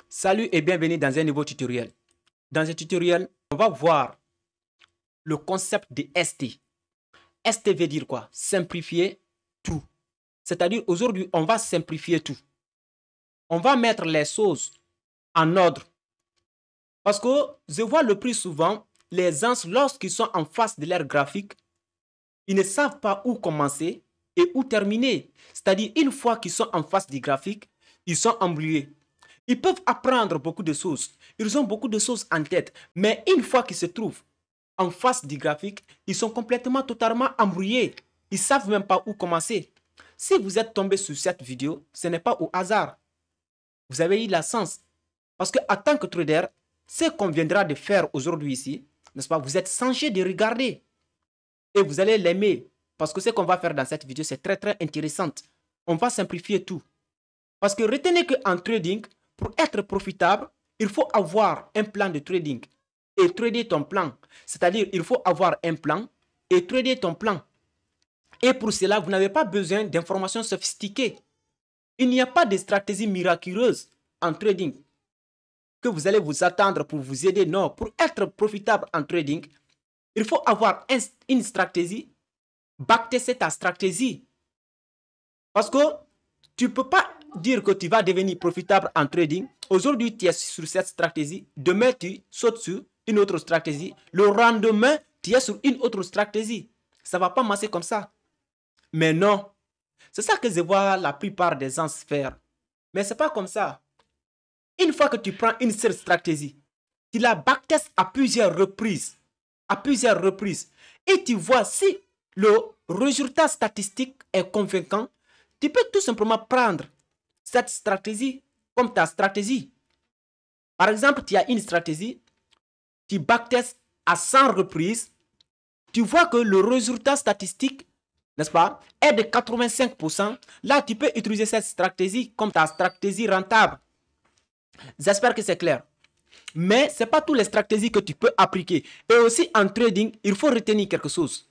Salut et bienvenue dans un nouveau tutoriel. Dans ce tutoriel, on va voir le concept de ST. ST veut dire quoi? Simplifier tout. C'est-à-dire aujourd'hui, on va simplifier tout. On va mettre les choses en ordre. Parce que je vois le plus souvent, les gens, lorsqu'ils sont en face de leur graphique, ils ne savent pas où commencer et où terminer. C'est-à-dire, une fois qu'ils sont en face du graphique, ils sont embrouillés. Ils peuvent apprendre beaucoup de choses. Ils ont beaucoup de choses en tête. Mais une fois qu'ils se trouvent en face du graphique, ils sont complètement, totalement embrouillés. Ils ne savent même pas où commencer. Si vous êtes tombé sur cette vidéo, ce n'est pas au hasard. Vous avez eu la chance. Parce qu'en tant que trader, ce qu'on viendra de faire aujourd'hui ici, n'est-ce pas, vous êtes censé de regarder. Et vous allez l'aimer. Parce que ce qu'on va faire dans cette vidéo, c'est très, très intéressant. On va simplifier tout. Parce que retenez qu'en trading, pour être profitable, il faut avoir un plan de trading et trader ton plan. C'est-à-dire, il faut avoir un plan et trader ton plan. Et pour cela, vous n'avez pas besoin d'informations sophistiquées. Il n'y a pas de stratégie miraculeuse en trading que vous allez vous attendre pour vous aider. Non, pour être profitable en trading, il faut avoir une stratégie, backtester ta stratégie. Parce que tu ne peux pas dire que tu vas devenir profitable en trading. Aujourd'hui, tu es sur cette stratégie. Demain, tu sautes sur une autre stratégie. Le lendemain, tu es sur une autre stratégie. Ça ne va pas marcher comme ça. Mais non. C'est ça que je vois la plupart des gens faire. Mais ce n'est pas comme ça. Une fois que tu prends une seule stratégie, tu la backtestes à plusieurs reprises. Et tu vois si le résultat statistique est convaincant, tu peux tout simplement prendre cette stratégie comme ta stratégie. Par exemple, tu as une stratégie, tu backtestes à 100 reprises, tu vois que le résultat statistique, n'est-ce pas, est de 85%. Là, tu peux utiliser cette stratégie comme ta stratégie rentable. J'espère que c'est clair. Mais ce n'est pas toutes les stratégies que tu peux appliquer. Et aussi en trading, il faut retenir quelque chose.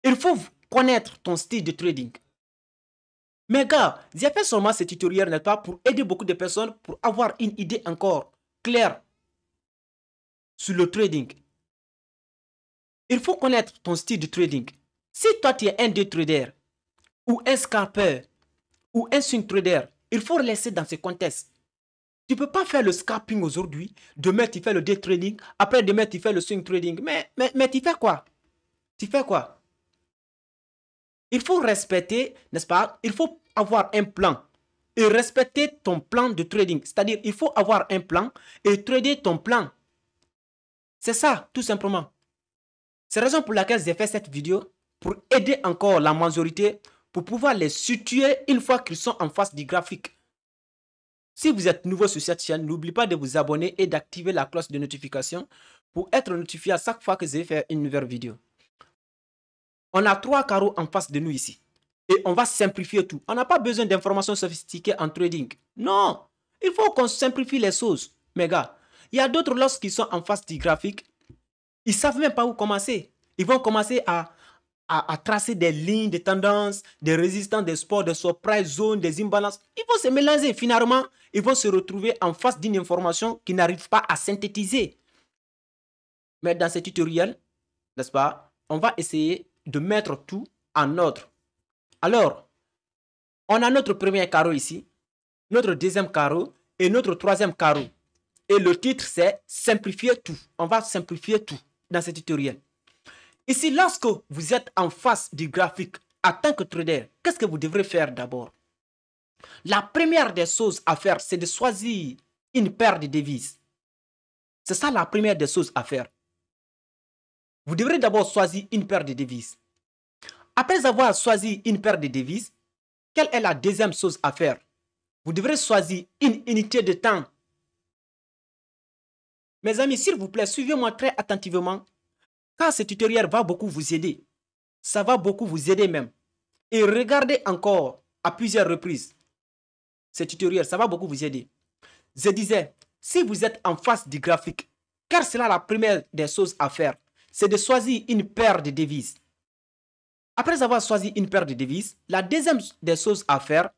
Il faut connaître ton style de trading. Mais gars, j'ai fait seulement ce tutoriel, n'est-ce pas, pour aider beaucoup de personnes pour avoir une idée encore claire sur le trading. Il faut connaître ton style de trading. Si toi tu es un day trader ou un scalper ou un swing trader, il faut laisser dans ce contexte. Tu ne peux pas faire le scalping aujourd'hui, demain tu fais le day trading, après demain tu fais le swing trading. Mais tu fais quoi? Tu fais quoi? Il faut respecter, n'est-ce pas? Il faut avoir un plan et respecter ton plan de trading. C'est-à-dire, il faut avoir un plan et trader ton plan. C'est ça, tout simplement. C'est la raison pour laquelle j'ai fait cette vidéo, pour aider encore la majorité, pour pouvoir les situer une fois qu'ils sont en face du graphique. Si vous êtes nouveau sur cette chaîne, n'oubliez pas de vous abonner et d'activer la cloche de notification pour être notifié à chaque fois que je vais faire une nouvelle vidéo. On a 3 carreaux en face de nous ici. Et on va simplifier tout. On n'a pas besoin d'informations sophistiquées en trading. Non, il faut qu'on simplifie les choses. Mes gars, il y a d'autres lorsqu'ils sont en face du graphique, ils ne savent même pas où commencer. Ils vont commencer à tracer des lignes de tendance, des résistances, des supports, des surprises, zones, des imbalances. Ils vont se mélanger. Finalement, ils vont se retrouver en face d'une information qu'ils n'arrivent pas à synthétiser. Mais dans ce tutoriel, n'est-ce pas, on va essayer de mettre tout en ordre. Alors, on a notre premier carreau ici, notre deuxième carreau et notre troisième carreau. Et le titre, c'est simplifier tout. On va simplifier tout dans ce tutoriel. Ici, lorsque vous êtes en face du graphique en tant que trader, qu'est-ce que vous devrez faire d'abord? La première des choses à faire, c'est de choisir une paire de devises. C'est ça la première des choses à faire. Vous devrez d'abord choisir une paire de devises. Après avoir choisi une paire de devises, quelle est la deuxième chose à faire? Vous devrez choisir une unité de temps. Mes amis, s'il vous plaît, suivez-moi très attentivement, car ce tutoriel va beaucoup vous aider. Ça va beaucoup vous aider même. Et regardez encore à plusieurs reprises ce tutoriel, ça va beaucoup vous aider. Je disais, si vous êtes en face du graphique, quelle sera la première des choses à faire? C'est de choisir une paire de devises. Après avoir choisi une paire de devises, la deuxième des choses à faire,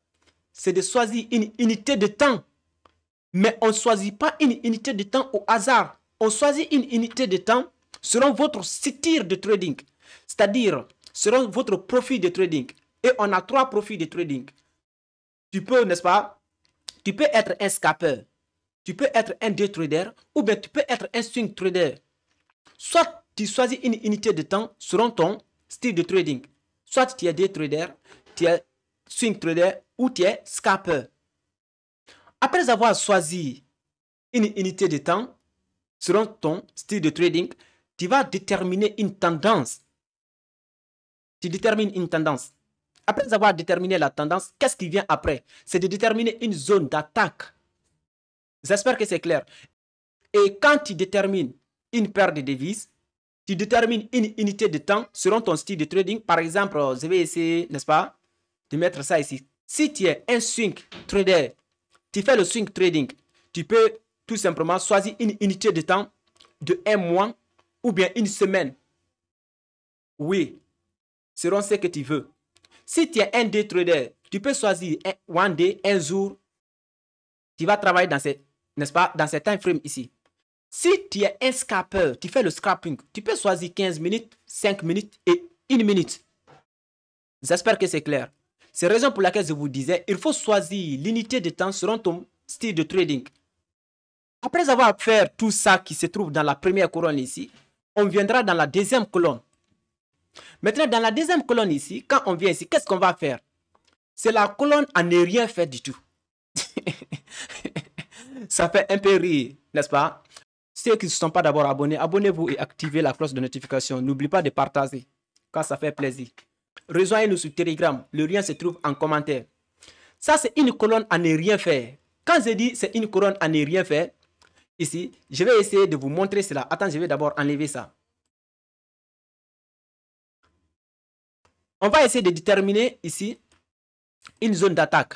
c'est de choisir une unité de temps. Mais on ne choisit pas une unité de temps au hasard. On choisit une unité de temps selon votre style de trading. C'est-à-dire, selon votre profil de trading. Et on a 3 profils de trading. Tu peux, n'est-ce pas, tu peux être un scalper, tu peux être un day trader, ou bien tu peux être un swing trader. Soit tu choisis une unité de temps selon ton style de trading. Soit tu es day trader, tu es swing trader ou tu es scalper. Après avoir choisi une unité de temps selon ton style de trading, tu vas déterminer une tendance. Tu détermines une tendance. Après avoir déterminé la tendance, qu'est-ce qui vient après? C'est de déterminer une zone d'attaque. J'espère que c'est clair. Et quand tu détermines une paire de devises, tu détermines une unité de temps selon ton style de trading. Par exemple, je vais essayer, n'est-ce pas, de mettre ça ici. Si tu es un swing trader, tu fais le swing trading, tu peux tout simplement choisir une unité de temps de 1 mois ou bien une semaine. Oui, selon ce que tu veux. Si tu es un day trader, tu peux choisir one day, un jour. Tu vas travailler dans ces, n'est-ce pas, dans ces time frames ici. Si tu es un scalper, tu fais le scalping, tu peux choisir 15 minutes, 5 minutes et 1 minute. J'espère que c'est clair. C'est la raison pour laquelle je vous disais, il faut choisir l'unité de temps selon ton style de trading. Après avoir fait tout ça qui se trouve dans la première colonne ici, on viendra dans la deuxième colonne. Maintenant, dans la deuxième colonne ici, quand on vient ici, qu'est-ce qu'on va faire? C'est la colonne à ne rien faire du tout. Ça fait un peu rire, n'est-ce pas? Ceux qui ne sont pas d'abord abonnés, abonnez-vous et activez la cloche de notification. N'oubliez pas de partager, car ça fait plaisir. Rejoignez-nous sur Telegram, le lien se trouve en commentaire. Ça, c'est une colonne à ne rien faire. Quand je dis c'est une colonne à ne rien faire, ici, je vais essayer de vous montrer cela. Attends, je vais d'abord enlever ça. On va essayer de déterminer ici une zone d'attaque.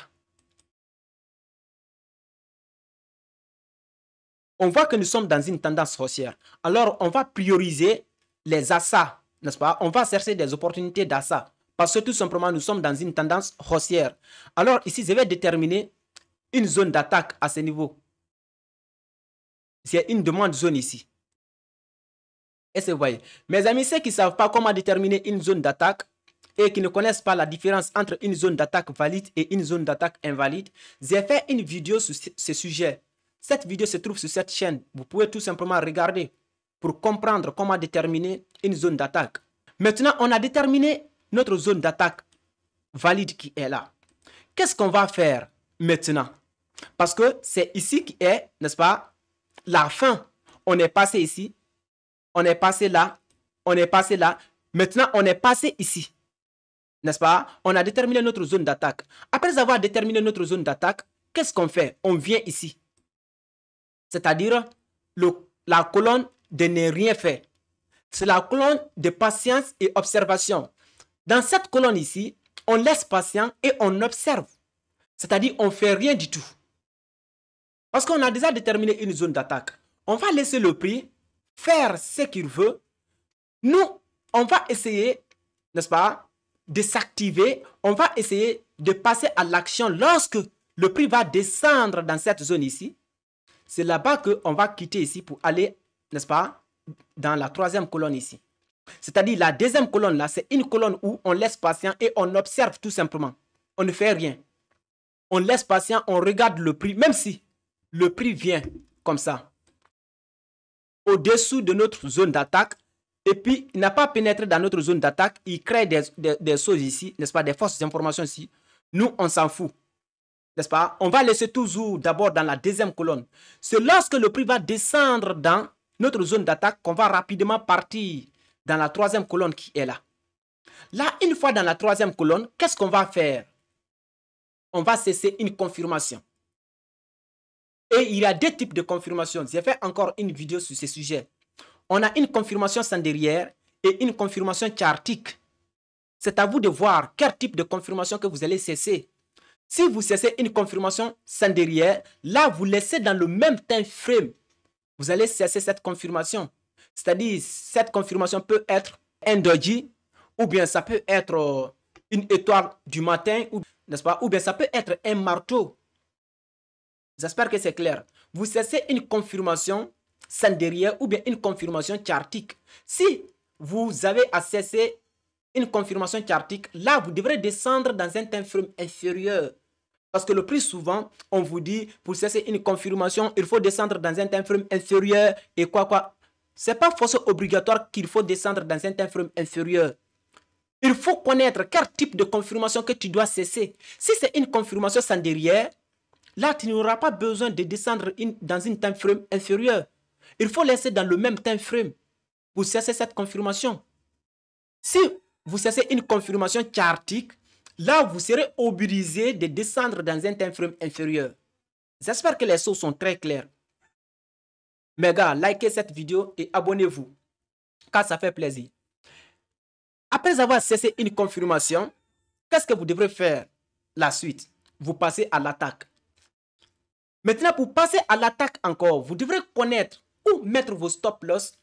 On voit que nous sommes dans une tendance haussière. Alors, on va prioriser les achats, n'est-ce pas? On va chercher des opportunités d'achat parce que tout simplement, nous sommes dans une tendance haussière. Alors, ici, je vais déterminer une zone d'attaque à ce niveau. C'est une demande zone ici. Est-ce que vous voyez? Mes amis, ceux qui ne savent pas comment déterminer une zone d'attaque et qui ne connaissent pas la différence entre une zone d'attaque valide et une zone d'attaque invalide, j'ai fait une vidéo sur ce sujet. Cette vidéo se trouve sur cette chaîne. Vous pouvez tout simplement regarder pour comprendre comment déterminer une zone d'attaque. Maintenant, on a déterminé notre zone d'attaque valide qui est là. Qu'est-ce qu'on va faire maintenant? Parce que c'est ici qui est, n'est-ce pas, la fin. On est passé ici, on est passé là, on est passé là. Maintenant, on est passé ici. N'est-ce pas? On a déterminé notre zone d'attaque. Après avoir déterminé notre zone d'attaque, qu'est-ce qu'on fait? On vient ici. C'est-à-dire la colonne de ne rien faire. C'est la colonne de patience et observation. Dans cette colonne ici, on laisse patient et on observe. C'est-à-dire on ne fait rien du tout. Parce qu'on a déjà déterminé une zone d'attaque. On va laisser le prix faire ce qu'il veut. Nous, on va essayer, n'est-ce pas, de s'activer. On va essayer de passer à l'action lorsque le prix va descendre dans cette zone ici. C'est là-bas qu'on va quitter ici pour aller, n'est-ce pas, dans la troisième colonne ici. C'est-à-dire la deuxième colonne là, c'est une colonne où on laisse patient et on observe tout simplement. On ne fait rien. On laisse patient, on regarde le prix, même si le prix vient comme ça, au-dessous de notre zone d'attaque, et puis il n'a pas pénétré dans notre zone d'attaque, il crée des choses ici, n'est-ce pas, des fausses informations ici. Nous, on s'en fout. N'est-ce pas? On va laisser toujours d'abord dans la deuxième colonne. C'est lorsque le prix va descendre dans notre zone d'attaque qu'on va rapidement partir dans la troisième colonne qui est là. Là, une fois dans la troisième colonne, qu'est-ce qu'on va faire? On va cesser une confirmation. Et il y a deux types de confirmation. J'ai fait encore une vidéo sur ce sujet. On a une confirmation sans derrière et une confirmation chartique. C'est à vous de voir quel type de confirmation que vous allez cesser. Si vous cessez une confirmation sans derrière, là, vous laissez dans le même time frame. Vous allez cesser cette confirmation. C'est-à-dire, cette confirmation peut être un doji, ou bien ça peut être une étoile du matin, n'est-ce pas? Ou bien ça peut être un marteau. J'espère que c'est clair. Vous cessez une confirmation senderière ou bien une confirmation chartique. Si vous avez à cesser une confirmation chartique, là, vous devrez descendre dans un time frame inférieur. Parce que le plus souvent, on vous dit, pour cesser une confirmation, il faut descendre dans un time frame inférieur et quoi. Ce n'est pas forcément obligatoire qu'il faut descendre dans un time frame inférieur. Il faut connaître quel type de confirmation que tu dois cesser. Si c'est une confirmation senderière, là, tu n'auras pas besoin de descendre dans une time frame inférieure. Il faut laisser dans le même time frame pour cesser cette confirmation. Si vous cessez une confirmation chartique, là, vous serez obligé de descendre dans un time frame inférieur. J'espère que les choses sont très claires. Mes gars, likez cette vidéo et abonnez-vous, car ça fait plaisir. Après avoir cessé une confirmation, qu'est-ce que vous devrez faire la suite? Vous passez à l'attaque. Maintenant, pour passer à l'attaque encore, vous devrez connaître où mettre vos stop loss,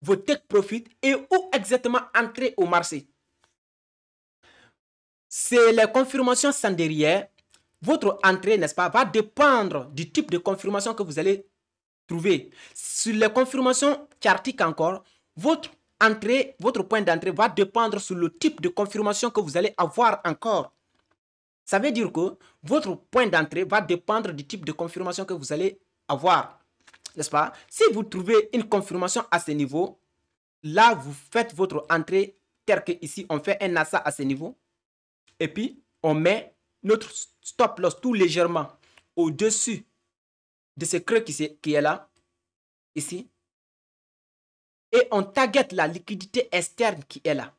vos take profit et où exactement entrer au marché. C'est les confirmations senderières. Votre entrée, n'est-ce pas, va dépendre du type de confirmation que vous allez trouver. Sur les confirmations chartiques encore, votre entrée, votre point d'entrée va dépendre sur le type de confirmation que vous allez avoir encore. Ça veut dire que votre point d'entrée va dépendre du type de confirmation que vous allez avoir. N'est-ce pas? Si vous trouvez une confirmation à ce niveau, là, vous faites votre entrée tel que ici, on fait un assa à ce niveau. Et puis, on met notre stop loss tout légèrement au-dessus de ce creux qui est là, ici. Et on target la liquidité externe qui est là.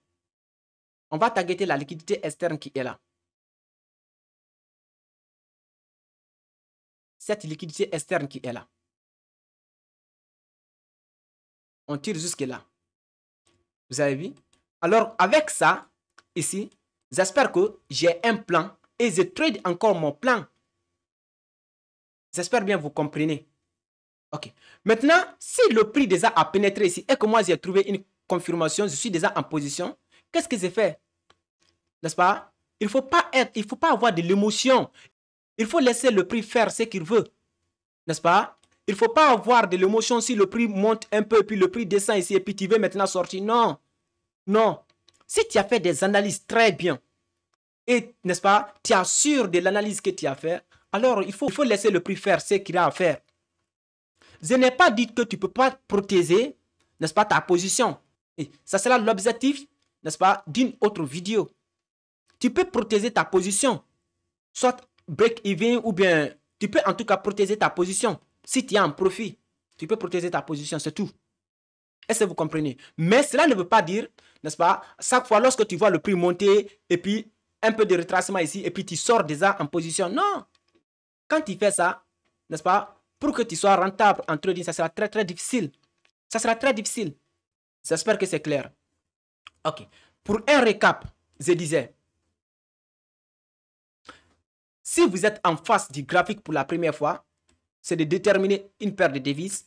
On va targeter la liquidité externe qui est là. Cette liquidité externe qui est là. On tire jusque là. Vous avez vu? Alors, avec ça, ici, j'espère que j'ai un plan et je trade encore mon plan. J'espère bien vous comprenez. Ok. Maintenant, si le prix déjà a pénétré ici et que moi j'ai trouvé une confirmation, je suis déjà en position, qu'est-ce que j'ai fait? N'est-ce pas? Il ne faut pas avoir de l'émotion. Il faut laisser le prix faire ce qu'il veut. N'est-ce pas? Il ne faut pas avoir de l'émotion si le prix monte un peu, puis le prix descend ici, et puis tu veux maintenant sortir. Non. Non. Si tu as fait des analyses très bien, et, n'est-ce pas, tu es sûr de l'analyse que tu as fait, alors il faut laisser le prix faire ce qu'il a à faire. Je n'ai pas dit que tu ne peux pas protéger, n'est-ce pas, ta position. Et ça sera l'objectif, n'est-ce pas, d'une autre vidéo. Tu peux protéger ta position, soit break-even ou bien tu peux en tout cas protéger ta position. Si tu as un profit, tu peux protéger ta position, c'est tout. Est-ce que vous comprenez? Mais cela ne veut pas dire, n'est-ce pas, chaque fois lorsque tu vois le prix monter et puis un peu de retracement ici et puis tu sors déjà en position. Non. Quand tu fais ça, n'est-ce pas, pour que tu sois rentable en trading, ça sera très très difficile. Ça sera très difficile. J'espère que c'est clair. Ok. Pour un récap, je disais, si vous êtes en face du graphique pour la première fois, c'est de déterminer une paire de devises,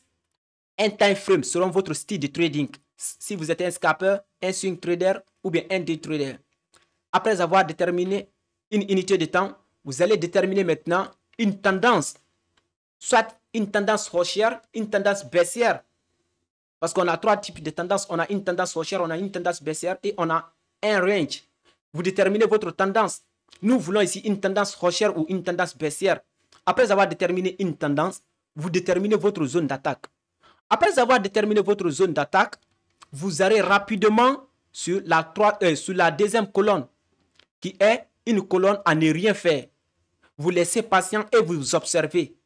un time frame selon votre style de trading. Si vous êtes un scalper, un swing trader ou bien un day trader. Après avoir déterminé une unité de temps, vous allez déterminer maintenant une tendance. Soit une tendance haussière, une tendance baissière. Parce qu'on a trois types de tendances. On a une tendance haussière, on a une tendance baissière et on a un range. Vous déterminez votre tendance. Nous voulons ici une tendance haussière ou une tendance baissière. Après avoir déterminé une tendance, vous déterminez votre zone d'attaque. Après avoir déterminé votre zone d'attaque, vous allez rapidement sur la deuxième colonne, qui est une colonne à ne rien faire. Vous laissez patient et vous observez.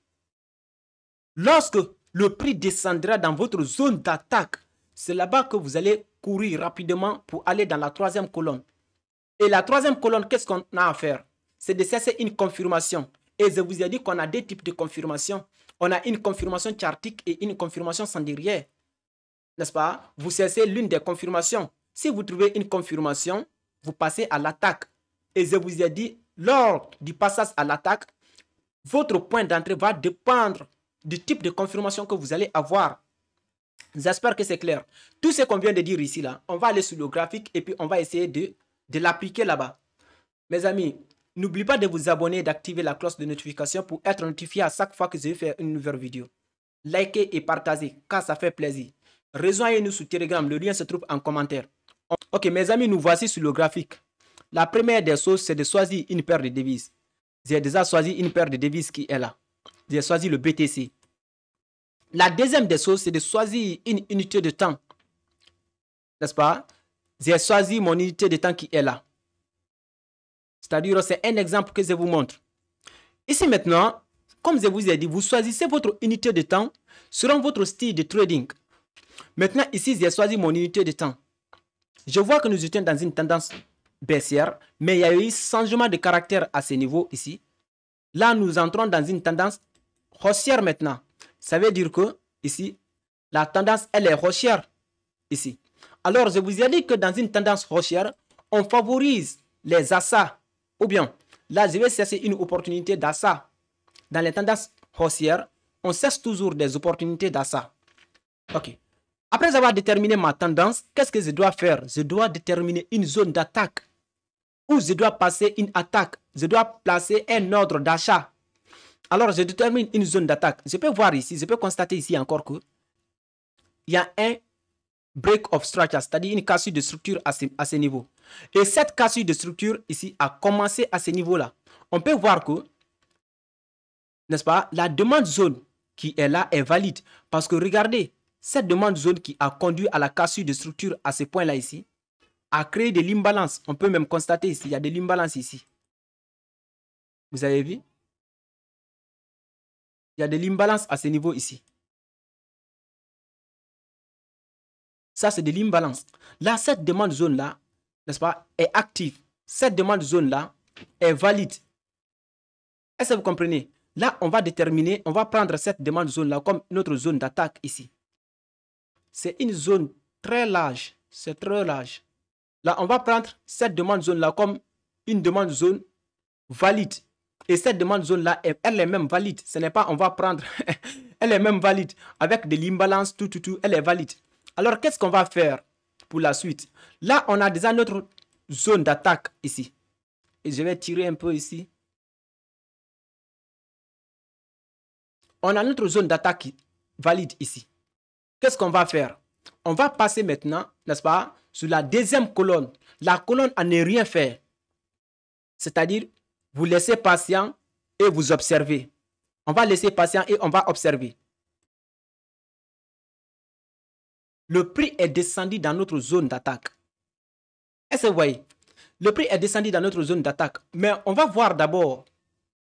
Lorsque le prix descendra dans votre zone d'attaque, c'est là-bas que vous allez courir rapidement pour aller dans la troisième colonne. Et la troisième colonne, qu'est-ce qu'on a à faire? C'est de cesser une confirmation. Et je vous ai dit qu'on a deux types de confirmation. On a une confirmation chartique et une confirmation senderière. N'est-ce pas? Vous cessez l'une des confirmations. Si vous trouvez une confirmation, vous passez à l'attaque. Et je vous ai dit, lors du passage à l'attaque, votre point d'entrée va dépendre du type de confirmation que vous allez avoir. J'espère que c'est clair. Tout ce qu'on vient de dire ici, là, on va aller sur le graphique et puis on va essayer de l'appliquer là-bas. Mes amis, N'oubliez pas de vous abonner et d'activer la cloche de notification pour être notifié à chaque fois que je vais faire une nouvelle vidéo. Likez et partagez car ça fait plaisir. Rejoignez-nous sur Telegram, le lien se trouve en commentaire. Ok mes amis, nous voici sur le graphique. La première des choses, c'est de choisir une paire de devises. J'ai déjà choisi une paire de devises qui est là. J'ai choisi le BTC. La deuxième des choses, c'est de choisir une unité de temps. N'est-ce pas? J'ai choisi mon unité de temps qui est là. C'est-à-dire, c'est un exemple que je vous montre. Ici maintenant, comme je vous ai dit, vous choisissez votre unité de temps selon votre style de trading. Maintenant, ici, j'ai choisi mon unité de temps. Je vois que nous étions dans une tendance baissière, mais il y a eu changement de caractère à ce niveau ici. Là, nous entrons dans une tendance haussière maintenant. Ça veut dire que ici, la tendance, elle est haussière ici. Alors, je vous ai dit que dans une tendance haussière, on favorise les achats. Ou bien, là, je vais chercher une opportunité d'achat. Dans les tendances haussières, on cherche toujours des opportunités d'achat. Ok. Après avoir déterminé ma tendance, qu'est-ce que je dois faire? Je dois déterminer une zone d'attaque. Ou je dois passer une attaque. Je dois placer un ordre d'achat. Alors, je détermine une zone d'attaque. Je peux voir ici, je peux constater ici encore que il y a un break of structure, c'est-à-dire une cassure de structure à ce niveau. Et cette cassure de structure ici a commencé à ce niveau-là. On peut voir que, n'est-ce pas, la demande zone qui est là est valide. Parce que regardez, cette demande zone qui a conduit à la cassure de structure à ce point-là ici, a créé de l'imbalance. On peut même constater ici, il y a de l'imbalance ici. Vous avez vu? Il y a de l'imbalance à ce niveau ici. Ça, c'est de l'imbalance. Là, cette demande zone-là, n'est-ce pas, est active. Cette demande zone-là est valide. Est-ce que vous comprenez? Là, on va déterminer, on va prendre cette demande zone-là comme notre zone d'attaque ici. C'est une zone très large. C'est très large. Là, on va prendre cette demande zone-là comme une demande zone valide. Et cette demande zone-là, elle est même valide. Ce n'est pas, on va prendre, elle est même valide. Avec de l'imbalance, tout, elle est valide. Alors, qu'est-ce qu'on va faire pour la suite? Là, on a déjà notre zone d'attaque ici. Et je vais tirer un peu ici. On a notre zone d'attaque valide ici. Qu'est-ce qu'on va faire? On va passer maintenant, n'est-ce pas, sur la deuxième colonne. La colonne à ne rien faire. C'est-à-dire, vous laissez patient et vous observez. On va laisser patient et on va observer. Le prix est descendu dans notre zone d'attaque. Est-ce que vous voyez? Le prix est descendu dans notre zone d'attaque. Mais on va voir d'abord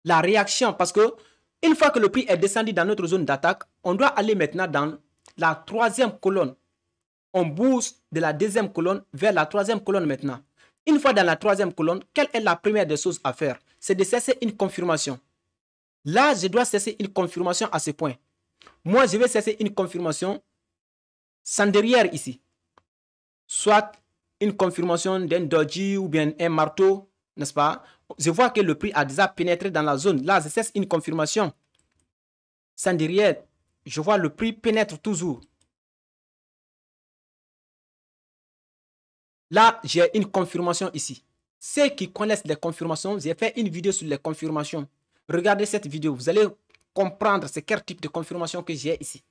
la réaction parce que une fois que le prix est descendu dans notre zone d'attaque, on doit aller maintenant dans la troisième colonne. On bouge de la deuxième colonne vers la troisième colonne maintenant. Une fois dans la troisième colonne, quelle est la première des choses à faire? C'est de cesser une confirmation. Là, je dois cesser une confirmation à ce point. Moi, je vais cesser une confirmation sans derrière ici. Soit une confirmation d'un doji ou bien un marteau, n'est-ce pas? Je vois que le prix a déjà pénétré dans la zone. Là, je cesse une confirmation. Sans derrière, je vois le prix pénètre toujours. Là, j'ai une confirmation ici. Ceux qui connaissent les confirmations, j'ai fait une vidéo sur les confirmations. Regardez cette vidéo, vous allez comprendre c'est quel type de confirmation que j'ai ici.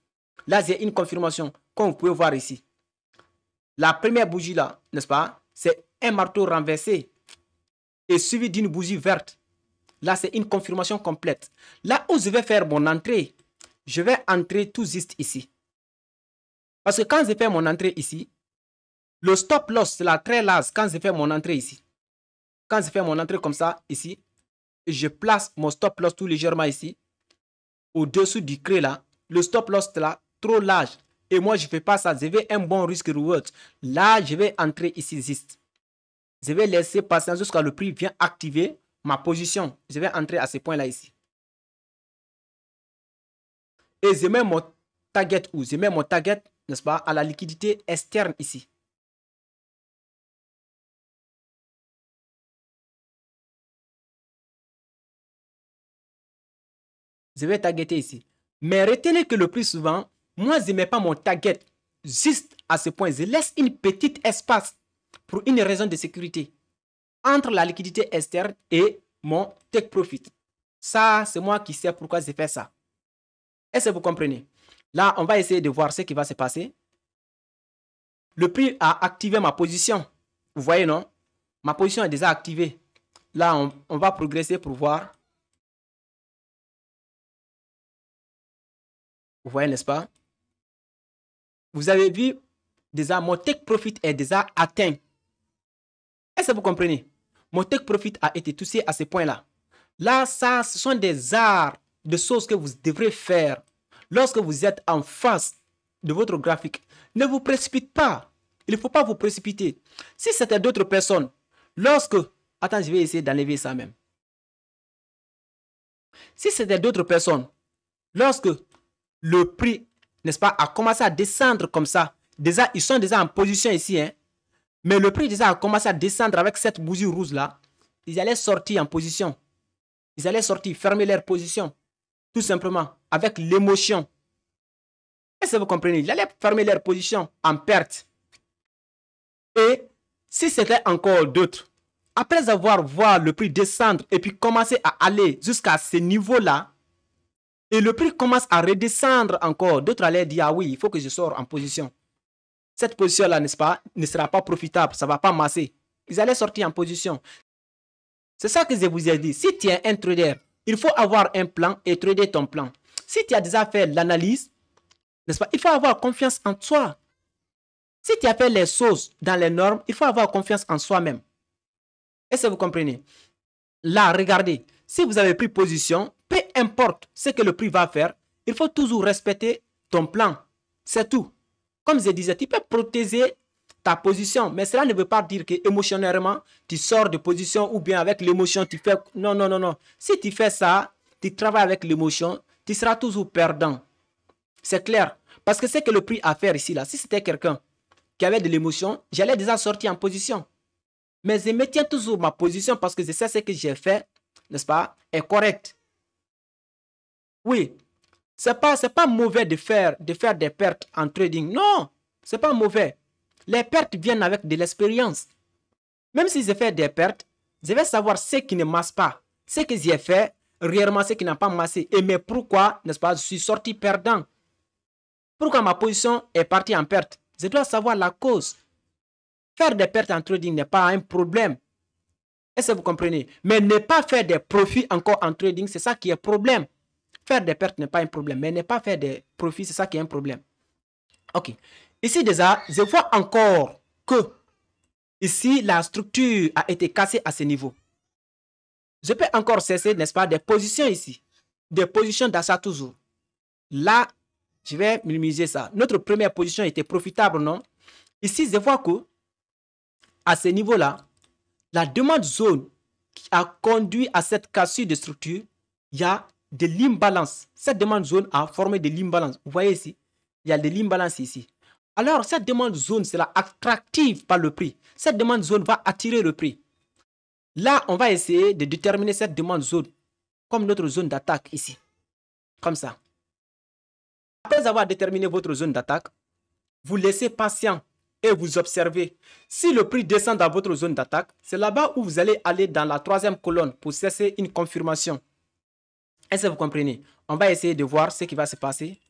Là, j'ai une confirmation, comme vous pouvez voir ici. La première bougie là, n'est-ce pas? C'est un marteau renversé et suivi d'une bougie verte. Là, c'est une confirmation complète. Là où je vais faire mon entrée, je vais entrer tout juste ici. Parce que quand je fais mon entrée ici, le stop loss, c'est la très large quand je fais mon entrée ici. Quand je fais mon entrée comme ça, ici, je place mon stop loss tout légèrement ici, au-dessous du creux là. Le stop loss est là, trop large. Et moi, je ne fais pas ça. Je veux un bon risque reward. Là, je vais entrer ici juste. Je vais laisser passer jusqu'à le prix vient activer ma position. Je vais entrer à ce point-là ici. Et je mets mon target où? Je mets mon target, n'est-ce pas, à la liquidité externe ici. Je vais targeter ici. Mais retenez que le plus souvent, moi, je ne mets pas mon target juste à ce point. Je laisse une petite espace pour une raison de sécurité entre la liquidité externe et mon take profit. Ça, c'est moi qui sais pourquoi j'ai fait ça. Est-ce que vous comprenez? Là, on va essayer de voir ce qui va se passer. Le prix a activé ma position. Vous voyez, non? Ma position est déjà activée. Là, on va progresser pour voir. Vous voyez, n'est-ce pas? Vous avez vu, déjà, mon take profit est déjà atteint. Est-ce que vous comprenez? Mon take profit a été touché à ce point-là. Là, ça, ce sont des arts, de choses que vous devrez faire lorsque vous êtes en face de votre graphique. Ne vous précipitez pas. Il ne faut pas vous précipiter. Si c'était d'autres personnes, lorsque... Attends, je vais essayer d'enlever ça même. Si c'était d'autres personnes, lorsque le prix, n'est-ce pas, a commencé à descendre comme ça, déjà, ils sont déjà en position ici, hein, mais le prix déjà a commencé à descendre avec cette bougie rouge là, ils allaient sortir en position. Ils allaient sortir, fermer leur position, tout simplement, avec l'émotion. Est-ce que vous comprenez? Ils allaient fermer leur position en perte. Et si c'était encore d'autres, après avoir vu le prix descendre et puis commencer à aller jusqu'à ce niveau-là, et le prix commence à redescendre encore, d'autres allaient dire, ah oui, il faut que je sorte en position. Cette position-là, n'est-ce pas, ne sera pas profitable, ça ne va pas masser. Ils allaient sortir en position. C'est ça que je vous ai dit. Si tu es un trader, il faut avoir un plan et trader ton plan. Si tu as déjà fait l'analyse, n'est-ce pas, il faut avoir confiance en toi. Si tu as fait les choses dans les normes, il faut avoir confiance en soi-même. Est-ce que vous comprenez? Là, regardez, si vous avez pris position, peu importe ce que le prix va faire, il faut toujours respecter ton plan. C'est tout. Comme je disais, tu peux protéger ta position, mais cela ne veut pas dire que émotionnellement, tu sors de position ou bien avec l'émotion, tu fais... Non, non, non, non. Si tu fais ça, tu travailles avec l'émotion, tu seras toujours perdant. C'est clair. Parce que c'est que le prix à faire ici, là, si c'était quelqu'un qui avait de l'émotion, j'allais déjà sortir en position. Mais je maintiens toujours ma position parce que je sais ce que j'ai fait, n'est-ce pas, est correct. Oui, c'est pas mauvais de faire des pertes en trading. Non, c'est pas mauvais. Les pertes viennent avec de l'expérience. Même si je fais des pertes, je vais savoir ce qui ne masse pas. Ce que j'ai fait, réellement ce qui n'a pas massé. Et mais pourquoi, n'est-ce pas, je suis sorti perdant? Pourquoi ma position est partie en perte? Je dois savoir la cause. Faire des pertes en trading n'est pas un problème. Est-ce que vous comprenez? Mais ne pas faire des profits encore en trading, c'est ça qui est un problème. Faire des pertes n'est pas un problème, mais ne pas faire des profits, c'est ça qui est un problème. Ok. Ici déjà, je vois encore que ici, la structure a été cassée à ce niveau. Je peux encore cesser, n'est-ce pas, des positions ici. Des positions d'achat toujours. Là, je vais minimiser ça. Notre première position était profitable, non? Ici, je vois que à ce niveau-là, la demande zone qui a conduit à cette cassure de structure, il y a de l'imbalance. Cette demande zone a formé de l'imbalance. Vous voyez ici, il y a de l'imbalance ici. Alors, cette demande zone sera attractive par le prix. Cette demande zone va attirer le prix. Là, on va essayer de déterminer cette demande zone comme notre zone d'attaque ici. Comme ça. Après avoir déterminé votre zone d'attaque, vous laissez patient et vous observez. Si le prix descend dans votre zone d'attaque, c'est là-bas où vous allez aller dans la troisième colonne pour cesser une confirmation. Est-ce que vous comprenez? On va essayer de voir ce qui va se passer.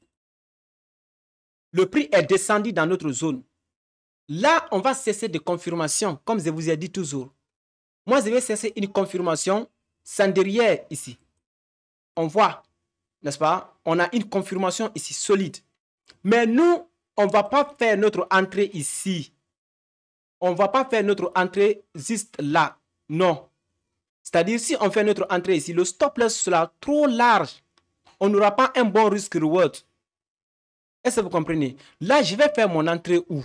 Le prix est descendu dans notre zone. Là, on va cesser de confirmation, comme je vous ai dit toujours. Moi, je vais cesser une confirmation sans derrière ici. On voit, n'est-ce pas? On a une confirmation ici solide. Mais nous, on ne va pas faire notre entrée ici. On ne va pas faire notre entrée juste là. Non. C'est-à-dire, si on fait notre entrée ici, le stop loss sera trop large. On n'aura pas un bon risque reward. Est-ce que vous comprenez? Là, je vais faire mon entrée où?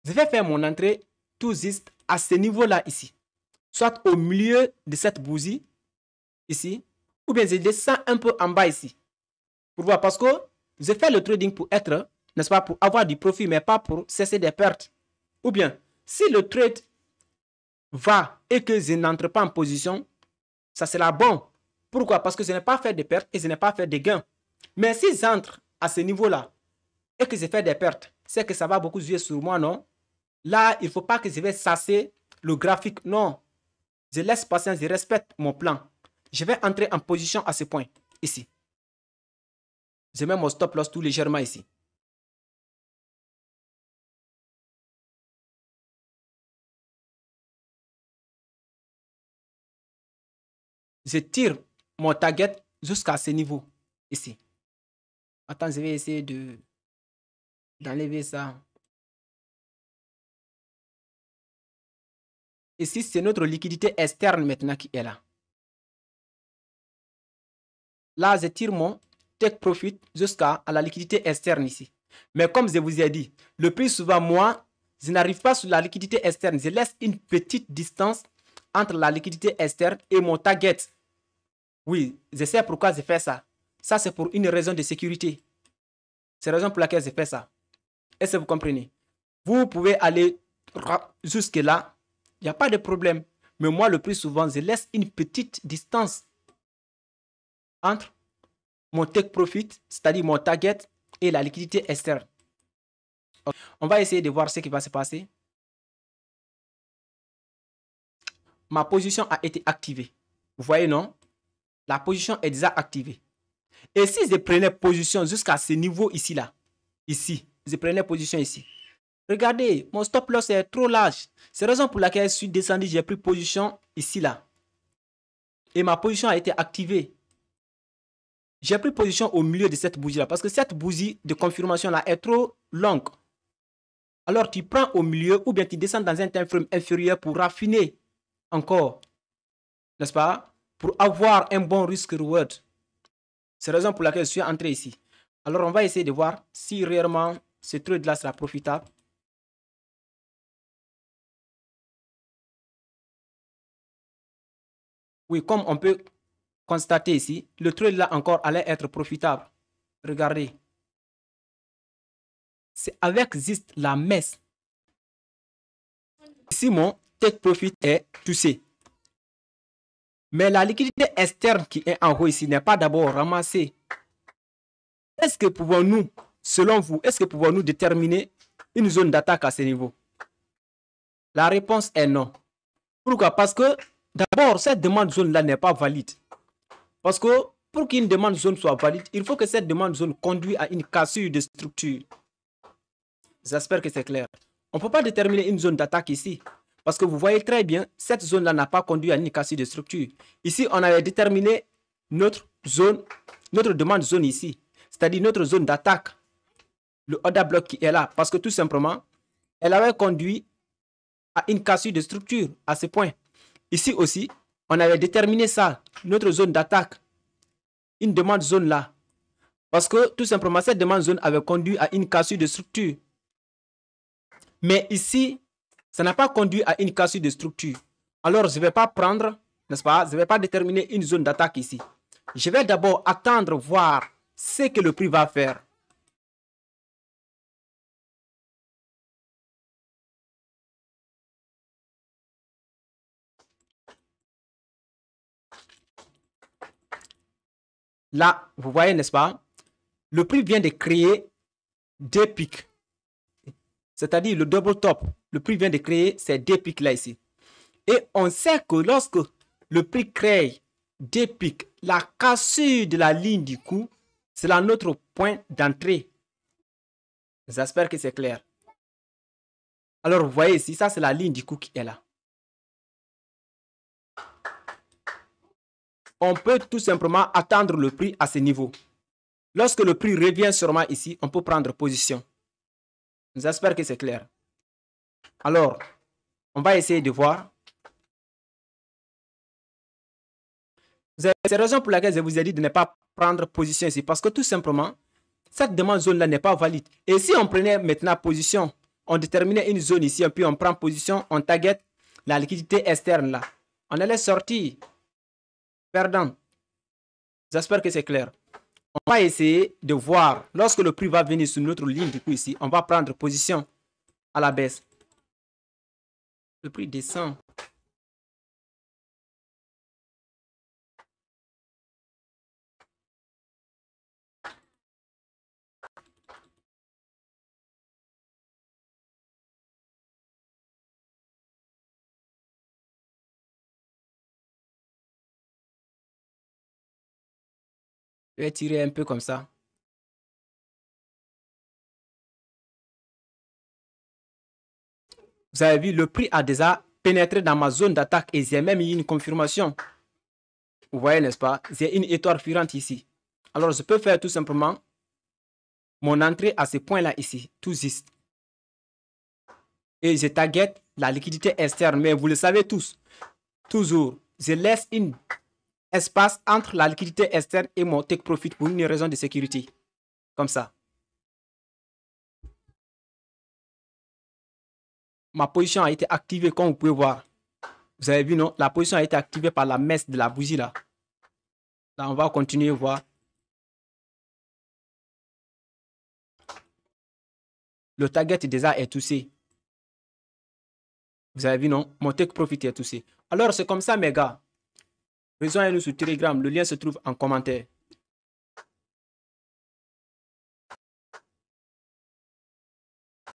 Je vais faire mon entrée tout juste à ce niveau-là ici. Soit au milieu de cette bougie ici. Ou bien je descends un peu en bas ici. Pour voir, parce que je fais le trading pour être, n'est-ce pas, pour avoir du profit, mais pas pour cesser des pertes. Ou bien, si le trade va et que je n'entre pas en position, ça sera bon. Pourquoi? Parce que je n'ai pas fait de pertes et je n'ai pas fait de gains. Mais si j'entre à ce niveau-là et que je fais des pertes, c'est que ça va beaucoup jouer sur moi, non? Là, il ne faut pas que je vais sasser le graphique, non. Je laisse patience, je respecte mon plan. Je vais entrer en position à ce point, ici. Je mets mon stop loss tout légèrement ici. Je tire mon target jusqu'à ce niveau, ici. Attends, je vais essayer d'enlever ça. Ici, c'est notre liquidité externe maintenant qui est là. Là, je tire mon take profit jusqu'à la liquidité externe ici. Mais comme je vous ai dit, le plus souvent, moi, je n'arrive pas sur la liquidité externe. Je laisse une petite distance entre la liquidité externe et mon target. Oui, je sais pourquoi je fais ça. Ça, c'est pour une raison de sécurité. C'est la raison pour laquelle je fais ça. Est-ce que vous comprenez? Vous pouvez aller jusque-là. Il n'y a pas de problème. Mais moi, le plus souvent, je laisse une petite distance entre mon take profit, c'est-à-dire mon target, et la liquidité externe. On va essayer de voir ce qui va se passer. Ma position a été activée. Vous voyez, non? La position est déjà activée. Et si je prenais position jusqu'à ce niveau ici, là, ici, je prenais position ici. Regardez, mon stop loss est trop large. C'est la raison pour laquelle je suis descendu, j'ai pris position ici, là. Et ma position a été activée. J'ai pris position au milieu de cette bougie-là parce que cette bougie de confirmation-là est trop longue. Alors, tu prends au milieu ou bien tu descends dans un time frame inférieur pour raffiner encore, n'est-ce pas? Pour avoir un bon risk-reward. C'est la raison pour laquelle je suis entré ici. Alors, on va essayer de voir si réellement ce trade-là sera profitable. Oui, comme on peut constater ici, le trade-là encore allait être profitable. Regardez. C'est avec juste la messe. Ici, mon take profit est touché. Mais la liquidité externe qui est en haut ici n'est pas d'abord ramassée. Est-ce que pouvons-nous, selon vous, est-ce que pouvons-nous déterminer une zone d'attaque à ce niveau? La réponse est non. Pourquoi? Parce que d'abord, cette demande zone-là n'est pas valide. Parce que pour qu'une demande zone soit valide, il faut que cette demande zone conduise à une cassure de structure. J'espère que c'est clair. On ne peut pas déterminer une zone d'attaque ici. Parce que vous voyez très bien, cette zone-là n'a pas conduit à une cassure de structure. Ici, on avait déterminé notre zone, notre demande zone ici. C'est-à-dire notre zone d'attaque. Le order block qui est là. Parce que tout simplement, elle avait conduit à une cassure de structure à ce point. Ici aussi, on avait déterminé ça, notre zone d'attaque. Une demande zone là. Parce que tout simplement, cette demande zone avait conduit à une cassure de structure. Mais ici, ça n'a pas conduit à une cassure de structure. Alors, je ne vais pas prendre, n'est-ce pas? Je ne vais pas déterminer une zone d'attaque ici. Je vais d'abord attendre, voir ce que le prix va faire. Là, vous voyez, n'est-ce pas? Le prix vient de créer deux pics. C'est-à-dire le double top. Le prix vient de créer ces deux pics là ici. Et on sait que lorsque le prix crée des pics, la cassure de la ligne du coup, c'est là notre point d'entrée. J'espère que c'est clair. Alors, vous voyez ici, ça c'est la ligne du coup qui est là. On peut tout simplement attendre le prix à ce niveau. Lorsque le prix revient sûrement ici, on peut prendre position. J'espère que c'est clair. Alors, on va essayer de voir. C'est la raison pour laquelle je vous ai dit de ne pas prendre position ici. Parce que tout simplement, cette demande zone-là n'est pas valide. Et si on prenait maintenant position, on déterminait une zone ici, et puis on prend position, on target la liquidité externe là. On allait sortir perdant. J'espère que c'est clair. On va essayer de voir, lorsque le prix va venir sur notre ligne du coup ici, on va prendre position à la baisse. Le prix descend. Je vais tirer un peu comme ça. Vous avez vu, le prix a déjà pénétré dans ma zone d'attaque et j'ai même eu une confirmation. Vous voyez, n'est-ce pas? J'ai une étoile filante ici. Alors, je peux faire tout simplement mon entrée à ce point-là ici, tout juste. Et je target la liquidité externe. Mais vous le savez tous, toujours, je laisse un espace entre la liquidité externe et mon take profit pour une raison de sécurité. Comme ça. Ma position a été activée comme vous pouvez voir. Vous avez vu, non? La position a été activée par la messe de la bougie là. Là, on va continuer à voir. Le target déjà est touché. Vous avez vu, non? Mon take profit est touché. Alors, c'est comme ça, mes gars. Rejoignez-nous sur Telegram. Le lien se trouve en commentaire.